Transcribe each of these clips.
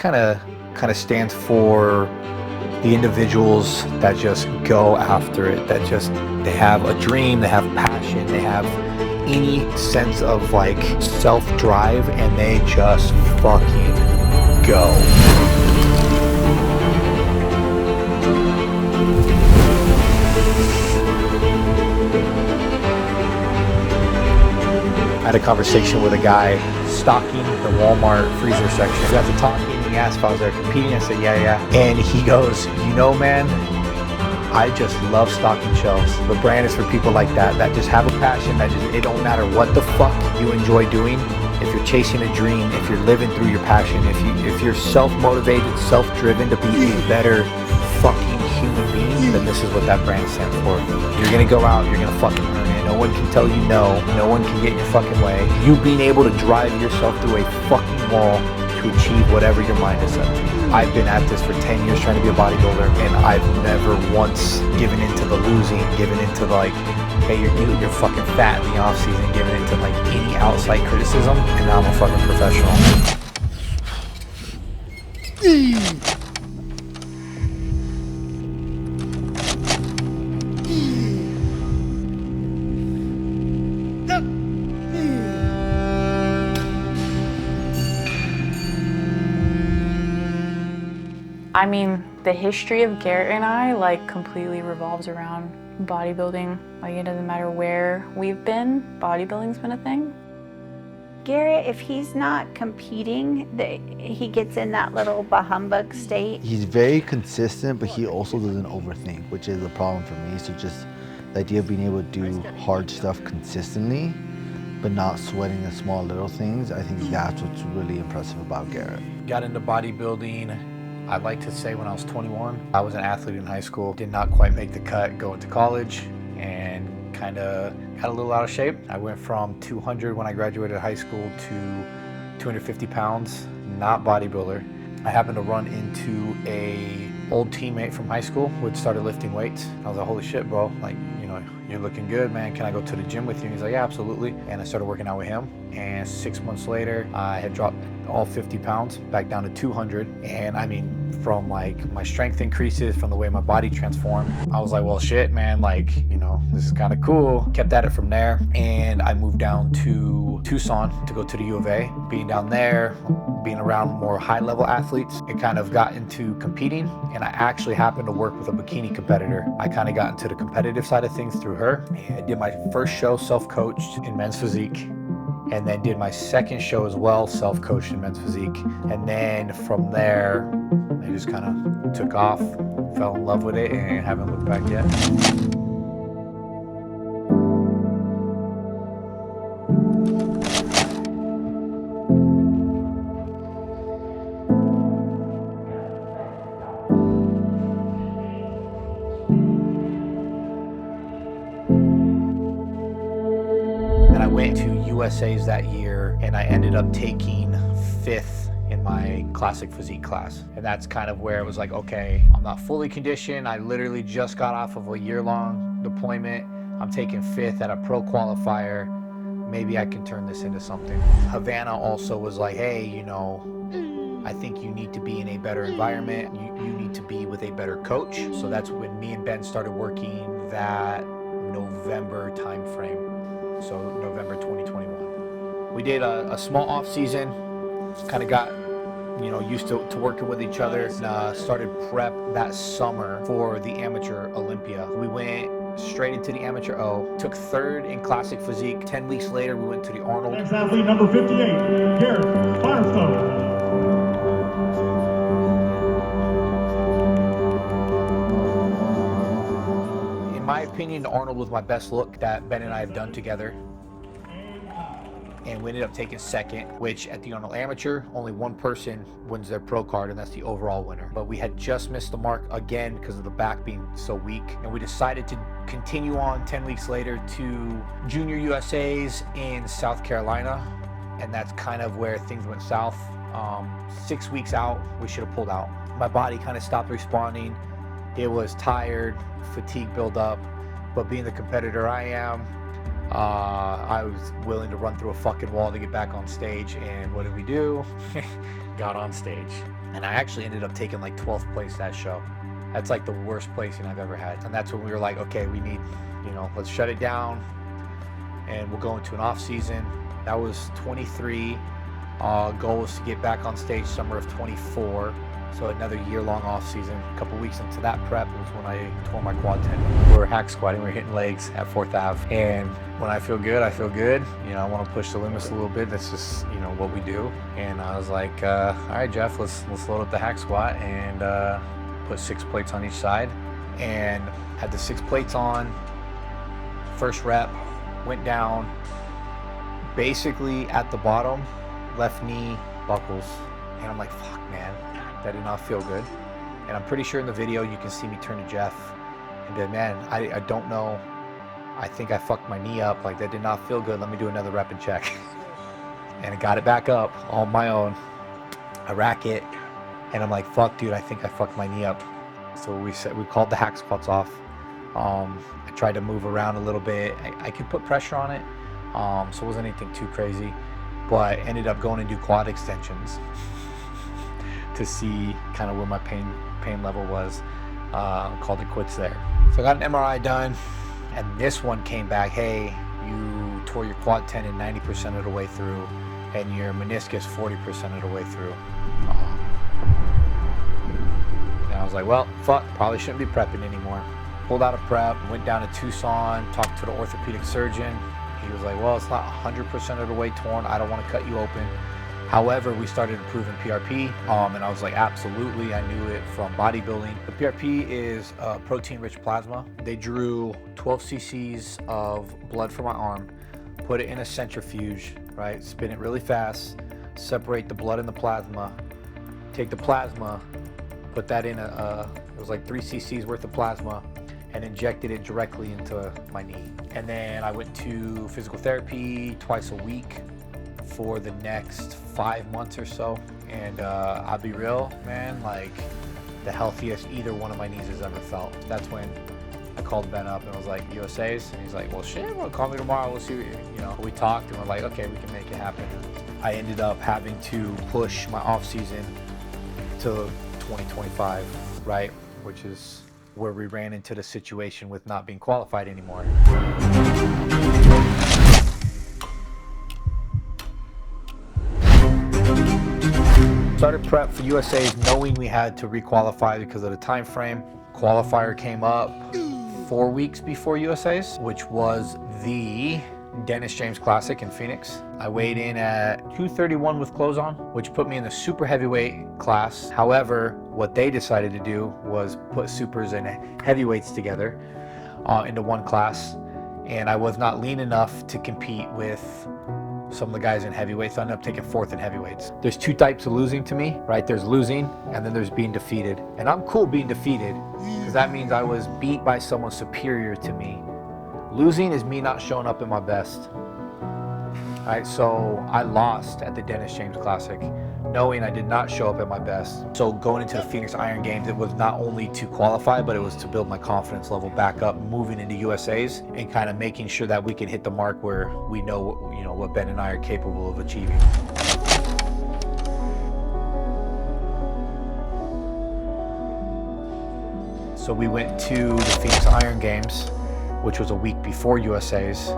kind of stands for the individuals that just go after it, that just, they have a dream, they have passion, they have any sense of like self-drive, and they just fucking go. I had a conversation with a guy stocking the Walmart freezer section. We got to talking, and he asked if I was there competing. I said, yeah. And he goes, you know, man, I just love stocking shelves. The brand is for people like that just have a passion, that just, it don't matter what the fuck you enjoy doing. If you're chasing a dream, if you're living through your passion, if you're self-motivated, self-driven to be a better fucking human being, then this is what that brand stands for. You're gonna go out, you're gonna fucking earn it. No one can tell you no. No one can get in your fucking way. You being able to drive yourself through a fucking wall to achieve whatever your mind is set to. I've been at this for 10 years trying to be a bodybuilder, and I've never once given into the losing, given into like, hey, you're fucking fat in the off season, given into like any outside criticism, and now I'm a fucking professional. I mean, the history of Garrett and I like completely revolves around bodybuilding. Like, it doesn't matter where we've been, bodybuilding's been a thing. Garrett, if he's not competing, he gets in that little bah-humbug state. He's very consistent, but he also doesn't overthink, which is a problem for me. So just the idea of being able to do hard stuff consistently, but not sweating the small little things, I think that's what's really impressive about Garrett. Got into bodybuilding, I'd like to say when I was 21. I was an athlete in high school, did not quite make the cut going to college, and kind of got a little out of shape. I went from 200 when I graduated high school to 250 pounds, not bodybuilder. I happened to run into a old teammate from high school who had started lifting weights. I was like, holy shit, bro, like, you know, you're looking good, man. Can I go to the gym with you? And he's like, yeah, absolutely. And I started working out with him. And 6 months later, I had dropped all 50 pounds back down to 200. And I mean, from like my strength increases, from the way my body transformed, I was like, well, shit, man, like, you know, this is kind of cool. Kept at it from there. And I moved down to Tucson to go to the U of A. Being down there, being around more high-level athletes, it kind of got into competing. And I actually happened to work with a bikini competitor. I kind of got into the competitive side of things through her. And I did my first show self-coached in men's physique, and then did my second show as well, self-coached in men's physique. And then from there, I just kind of took off, fell in love with it, and haven't looked back yet. And I went to USA's that year, and I ended up taking 5th in my classic physique class. And that's kind of where it was like, okay, I'm not fully conditioned. I literally just got off of a year-long deployment. I'm taking 5th at a pro qualifier. Maybe I can turn this into something. Havana also was like, hey, you know, I think you need to be in a better environment. You need to be with a better coach. So that's when me and Ben started working that November time frame. So November 2021. We did a small off season, kind of got, you know, used to working with each other, and started prep that summer for the Amateur Olympia. We went straight into the Amateur O, took 3rd in classic physique. 10 weeks later, we went to the Arnold. Next athlete, number 58, Garrett Firestone. In my opinion, the Arnold was my best look that Ben and I have done together. And we ended up taking 2nd, which at the Arnold Amateur, only one person wins their pro card, and that's the overall winner. But we had just missed the mark again because of the back being so weak. And we decided to continue on 10 weeks later to Junior USA's in South Carolina. And that's kind of where things went south. 6 weeks out, we should have pulled out. My body kind of stopped responding. It was tired, fatigue built up. But being the competitor I am, I was willing to run through a fucking wall to get back on stage. And what did we do? Got on stage. And I actually ended up taking like 12th place that show. That's like the worst placing I've ever had. And that's when we were like, okay, we need, you know, let's shut it down and we'll go into an off season. That was 23. Goal was to get back on stage summer of 24. So another year-long off season. A couple weeks into that prep was when I tore my quad tendon. We were hack squatting, we were hitting legs at 4th Ave. And when I feel good, I feel good. You know, I want to push the limits a little bit. That's just, you know, what we do. And I was like, all right, Jeff, let's load up the hack squat and put 6 plates on each side. And had the 6 plates on. First rep, went down. Basically at the bottom, left knee buckles. And I'm like, fuck, man. That did not feel good. And I'm pretty sure in the video you can see me turn to Jeff and be like, man, I don't know. I think I fucked my knee up. Like, that did not feel good. Let me do another rep and check. And I got it back up on my own. I rack it. And I'm like, fuck, dude, I think I fucked my knee up. So we called the hack squats off. I tried to move around a little bit. I could put pressure on it. So it wasn't anything too crazy. But I ended up going and do quad extensions to see kind of where my pain level was. Called it quits there. So I got an MRI done, and this one came back, hey, you tore your quad tendon 90% of the way through, and your meniscus 40% of the way through. And I was like, well, fuck, probably shouldn't be prepping anymore. Pulled out of prep, went down to Tucson, talked to the orthopedic surgeon. He was like, well, it's not 100% of the way torn. I don't want to cut you open. However, we started improving PRP, and I was like, absolutely, I knew it from bodybuilding. The PRP is protein-rich plasma. They drew 12 cc's of blood from my arm, put it in a centrifuge, right? Spin it really fast, separate the blood and the plasma, take the plasma, put that in it was like 3 cc's worth of plasma, and injected it directly into my knee. And then I went to physical therapy twice a week for the next 5 months or so. And I'll be real, man, like the healthiest either one of my knees has ever felt. That's when I called Ben up and was like, USA's? And he's like, well, shit, well, call me tomorrow, we'll see, you know. We talked and we're like, okay, we can make it happen. I ended up having to push my off season to 2025, right? Which is where we ran into the situation with not being qualified anymore. Started prep for USA's knowing we had to requalify because of the time frame. Qualifier came up 4 weeks before USA's, which was the Dennis James Classic in Phoenix. I weighed in at 231 with clothes on, which put me in the super heavyweight class. However, what they decided to do was put supers and heavyweights together into one class. And I was not lean enough to compete with some of the guys in heavyweights. I ended up taking 4th in heavyweights. There's 2 types of losing to me, right? There's losing and then there's being defeated. And I'm cool being defeated because that means I was beat by someone superior to me. Losing is me not showing up at my best. All right, so I lost at the Dennis James Classic, knowing I did not show up at my best. So going into the Phoenix Iron Games, it was not only to qualify, but it was to build my confidence level back up, moving into USA's and kind of making sure that we can hit the mark where we know, you know, what Ben and I are capable of achieving. So we went to the Phoenix Iron Games, which was a week before USA's.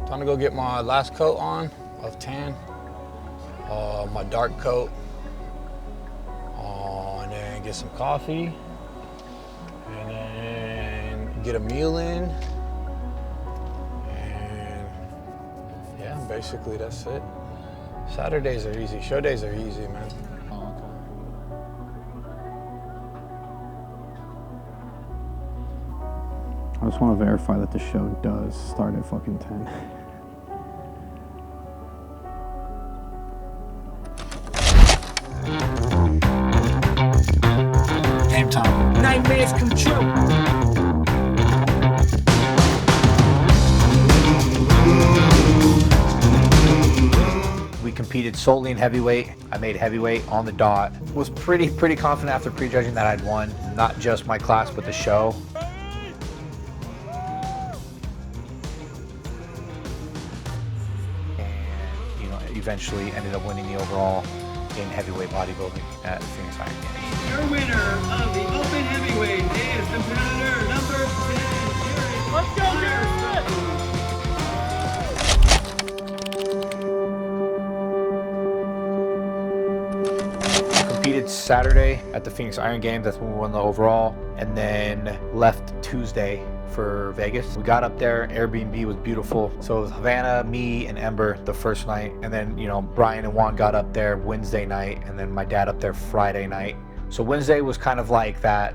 Time to go get my last coat on of tan, my dark coat, and then get some coffee, and then get a meal in. Basically, that's it. Saturdays are easy. Show days are easy, man. Oh, I just want to verify that the show does start at fucking 10. Game time. Nightmares come true. We competed solely in heavyweight. I made heavyweight on the dot. Was pretty confident after prejudging that I'd won, not just my class, but the show. And, you know, eventually ended up winning the overall in heavyweight bodybuilding at the Phoenix Iron Games. Your winner of the Open Heavyweight is competitor number 10. Let's go, Garrett! Competed Saturday at the Phoenix Iron Games. That's when we won the overall, and then left Tuesday for Vegas. We got up there, Airbnb was beautiful. So it was Havana, me, and Ember the first night, and then, you know, Brian and Juan got up there Wednesday night, and then my dad up there Friday night. So Wednesday was kind of like that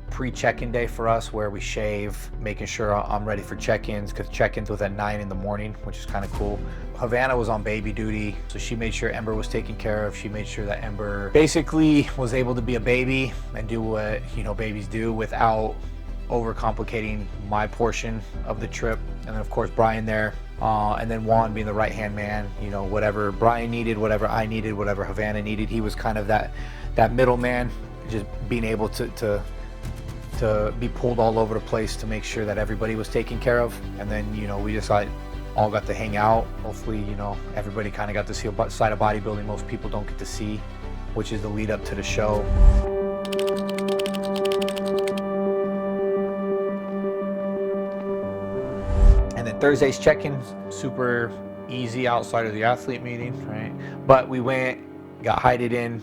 pre-check-in day for us, where we shave, making sure I'm ready for check-ins, because check-ins was at 9 in the morning, which is kind of cool. Havana was on baby duty, so she made sure Ember was taken care of. She made sure that Ember basically was able to be a baby and do what, you know, babies do without overcomplicating my portion of the trip. And then of course Brian there, and then Juan being the right-hand man, you know, whatever Brian needed, whatever I needed, whatever Havana needed, he was kind of that middleman, just being able to be pulled all over the place to make sure that everybody was taken care of. And then, you know, we just all got to hang out. Hopefully, you know, everybody kind of got to see a side of bodybuilding most people don't get to see, which is the lead up to the show. And then Thursday's check-in, super easy outside of the athlete meeting, right? But we went, got heighted in,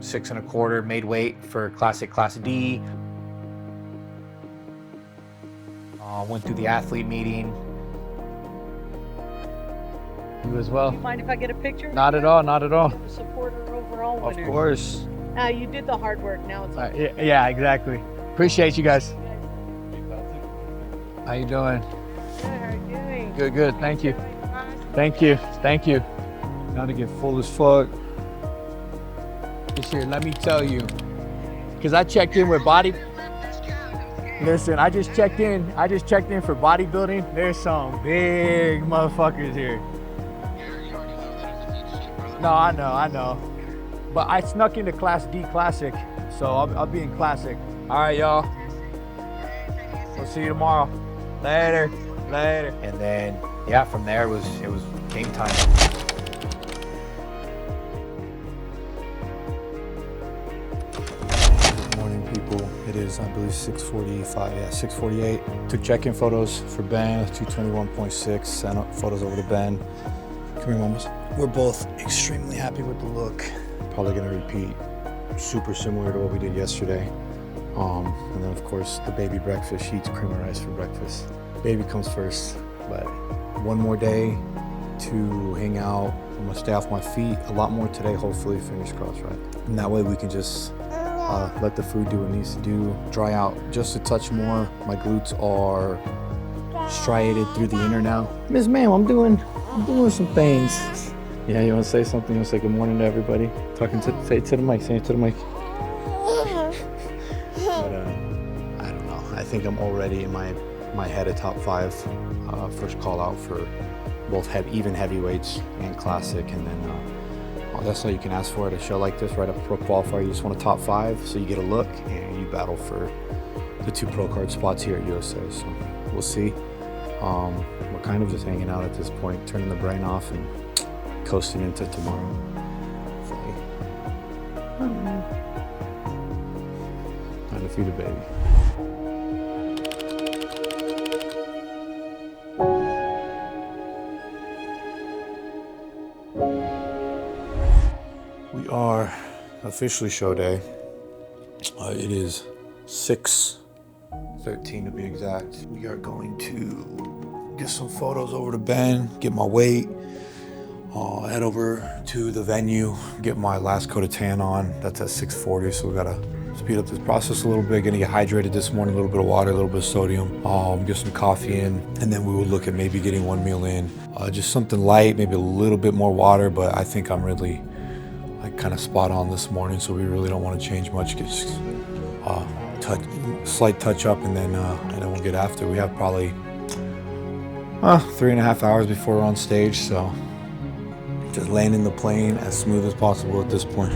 6 1/4, made weight for Classic Class D. Went through the athlete meeting. You as well. Do you mind if I get a picture? Not at all, not at all. The supporter overall winner. Of course. You did the hard work. Now it's Yeah, exactly. Appreciate you guys. How you doing? Good. How are you doing? Good, good. Thank you. Thank you. Thank you. Now to get full as fuck. This here, let me tell you, because I checked in with body. Listen, I just checked in for bodybuilding. There's some big motherfuckers here. No, I know. But I snuck into Class D Classic, so I'll be in Classic. All right, y'all. We'll see you tomorrow. Later. And then, yeah, from there it was game time. People. It is, I believe, 6:45. Yeah, 6:48. Took check-in photos for Ben, 221.6. Sent up photos over to Ben. Come here, mamas. We're both extremely happy with the look. Probably gonna repeat, super similar to what we did yesterday. And then of course the baby breakfast. She eats cream of rice for breakfast. Baby comes first, but one more day to hang out. I'm gonna stay off my feet a lot more today, hopefully, fingers crossed, right? And that way we can just let the food do what it needs to do, dry out just a touch more. My glutes are striated through the inner now. Miss Ma'am, I'm doing some things. Yeah, you want to say something? You want to say good morning to everybody? Say it to the mic, say it to the mic. But I don't know. I think I'm already in my head of top 5. First call out for both even heavyweights and classic, and then that's all you can ask for at a show like this, right up pro qualifier. You just want a top 5, so you get a look, and you battle for the 2 pro card spots here at USA. So we'll see. We're kind of just hanging out at this point, turning the brain off and coasting into tomorrow. Time to feed a baby. We are officially show day. It is 6:13 to be exact. We are going to get some photos over to Ben, get my weight, head over to the venue, get my last coat of tan on. That's at 6:40, so we gotta speed up this process a little bit. Gonna get hydrated this morning, a little bit of water, a little bit of sodium, get some coffee in, and then we will look at maybe getting one meal in. Just something light, maybe a little bit more water, but I think I'm really kind of spot on this morning, so we really don't want to change much. Just slight touch up, and then we'll get after. We have probably 3.5 hours before we're on stage, so just landing the plane as smooth as possible at this point.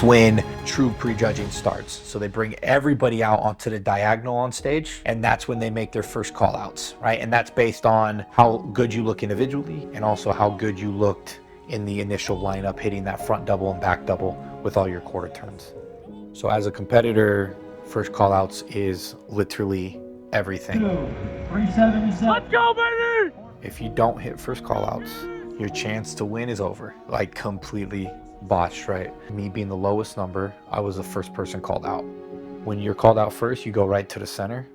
When true prejudging starts. So they bring everybody out onto the diagonal on stage, and that's when they make their first call outs, right? And that's based on how good you look individually and also how good you looked in the initial lineup, hitting that front double and back double with all your quarter turns. So as a competitor, first call outs is literally everything. 377. Let's go, baby! If you don't hit first call outs, your chance to win is over. Like completely botched, right? Me being the lowest number, I was the first person called out. When you're called out first, you go right to the center,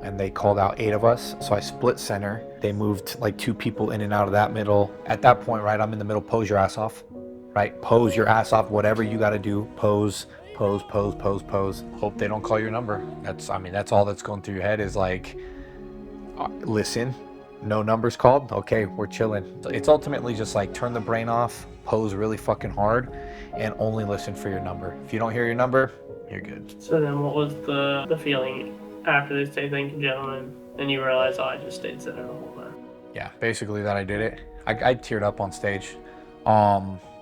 and they called out 8 of us. So I split center. They moved like 2 people in and out of that middle. At that point, right, I'm in the middle, pose your ass off, right? Pose your ass off, whatever you got to do. Pose, pose, pose, pose, pose. Hope they don't call your number. That's all that's going through your head is like, listen, no numbers called. Okay, we're chilling. It's ultimately just like turn the brain off, pose really fucking hard, and only listen for your number. If you don't hear your number, you're good. So then what was the feeling after they say thank you, gentlemen, and you realize, oh, I just stayed center the whole time? Yeah, basically that I did it. I teared up on stage.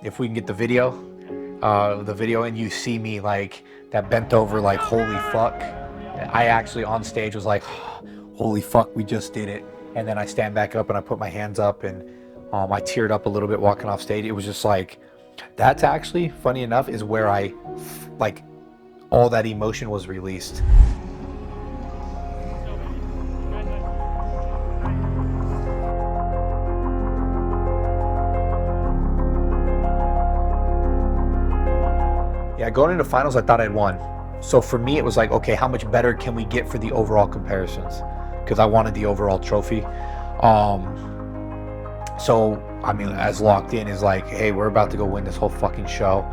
If we can get the video and you see me like that bent over like holy fuck. I actually on stage was like, holy fuck, we just did it. And then I stand back up and I put my hands up and I teared up a little bit walking off stage. It was just like, that's actually, funny enough, is where like all that emotion was released. Yeah, going into finals, I thought I'd won. So for me, it was like, okay, how much better can we get for the overall comparisons? Because I wanted the overall trophy. So, I mean, as locked in is like, hey, we're about to go win this whole fucking show.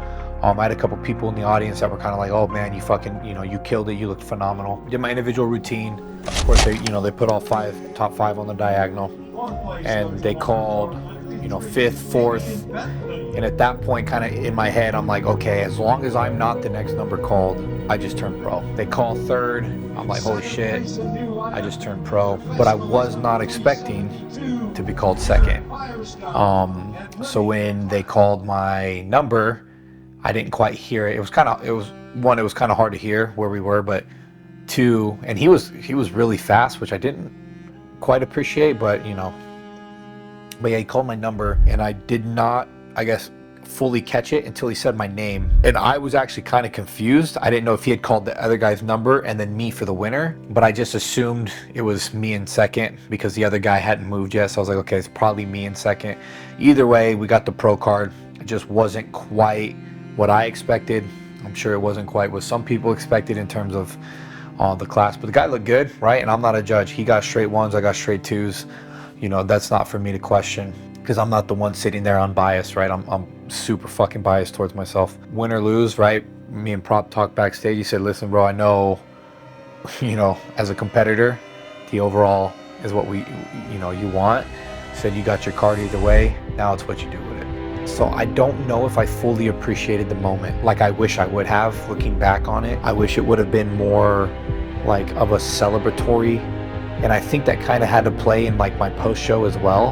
I had a couple people in the audience that were kind of like, oh man, you fucking, you killed it, you looked phenomenal. Did my individual routine. Of course, they put all top five on the diagonal, and they called, 5th, 4th, and at that point, kind of in my head, I'm like, okay, as long as I'm not the next number called, I just turned pro. They call 3rd, I'm like, holy shit, I just turned pro. But I was not expecting to be called 2nd. So when they called my number, I didn't quite hear it. It was kind of hard to hear where we were, but 2, and he was really fast, which I didn't quite appreciate, but yeah, he called my number, and I did not, I guess, fully catch it until he said my name, and I was actually kind of confused. I didn't know if he had called the other guy's number and then me for the winner, but I just assumed it was me in 2nd because the other guy hadn't moved yet. So I was like, okay, it's probably me in 2nd. Either way, we got the pro card. It just wasn't quite what I expected. I'm sure it wasn't quite what some people expected in terms of the class, but the guy looked good, right? And I'm not a judge. He got straight 1s, I got straight 2s. That's not for me to question, because I'm not the one sitting there unbiased, right? I'm super fucking biased towards myself. Win or lose, right? Me and Prop talked backstage. He said, listen, bro, I know, as a competitor, the overall is what you want. He said, you got your card either way. Now it's what you do with it. So I don't know if I fully appreciated the moment like I wish I would have. Looking back on it, I wish it would have been more like of a celebratory, and I think that kind of had to play in like my post show as well,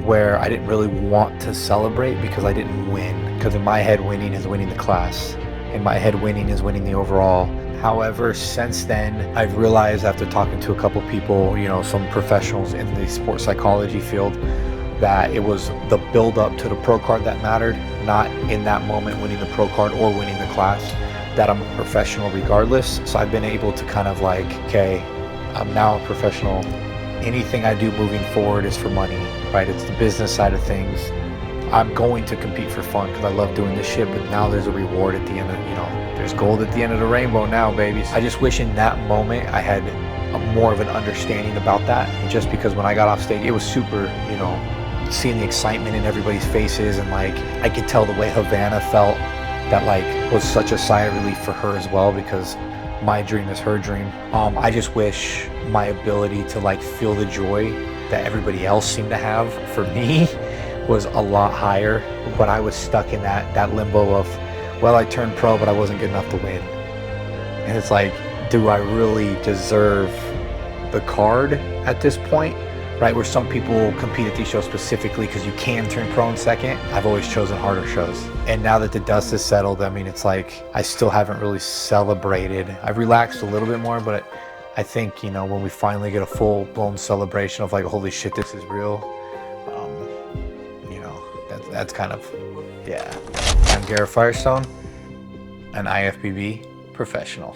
where I didn't really want to celebrate because I didn't win. Because in my head, winning is winning the class. In my head, winning is winning the overall. However, since then, I've realized after talking to a couple people, some professionals in the sports psychology field, that it was the build up to the pro card that mattered, not in that moment winning the pro card or winning the class, that I'm a professional regardless. So I've been able to kind of like, okay, I'm now a professional. Anything I do moving forward is for money, right? It's the business side of things. I'm going to compete for fun because I love doing this shit, but now there's a reward at the end of, there's gold at the end of the rainbow now, babies. I just wish in that moment I had more of an understanding about that, just because when I got off stage, it was super, seeing the excitement in everybody's faces, and like I could tell the way Havana felt, that like was such a sigh of relief for her as well, because my dream is her dream. I just wish my ability to like feel the joy that everybody else seemed to have for me was a lot higher, but I was stuck in that limbo of, well, I turned pro, but I wasn't good enough to win. And it's like, do I really deserve the card at this point? Right, where some people compete at these shows specifically because you can turn pro in second. I've always chosen harder shows. And now that the dust has settled, I mean, it's like, I still haven't really celebrated. I've relaxed a little bit more, but I think, you know, when we finally get a full-blown celebration of like, holy shit, this is real, you know, that's kind of, yeah. I'm Garrett Firestone, an IFBB professional.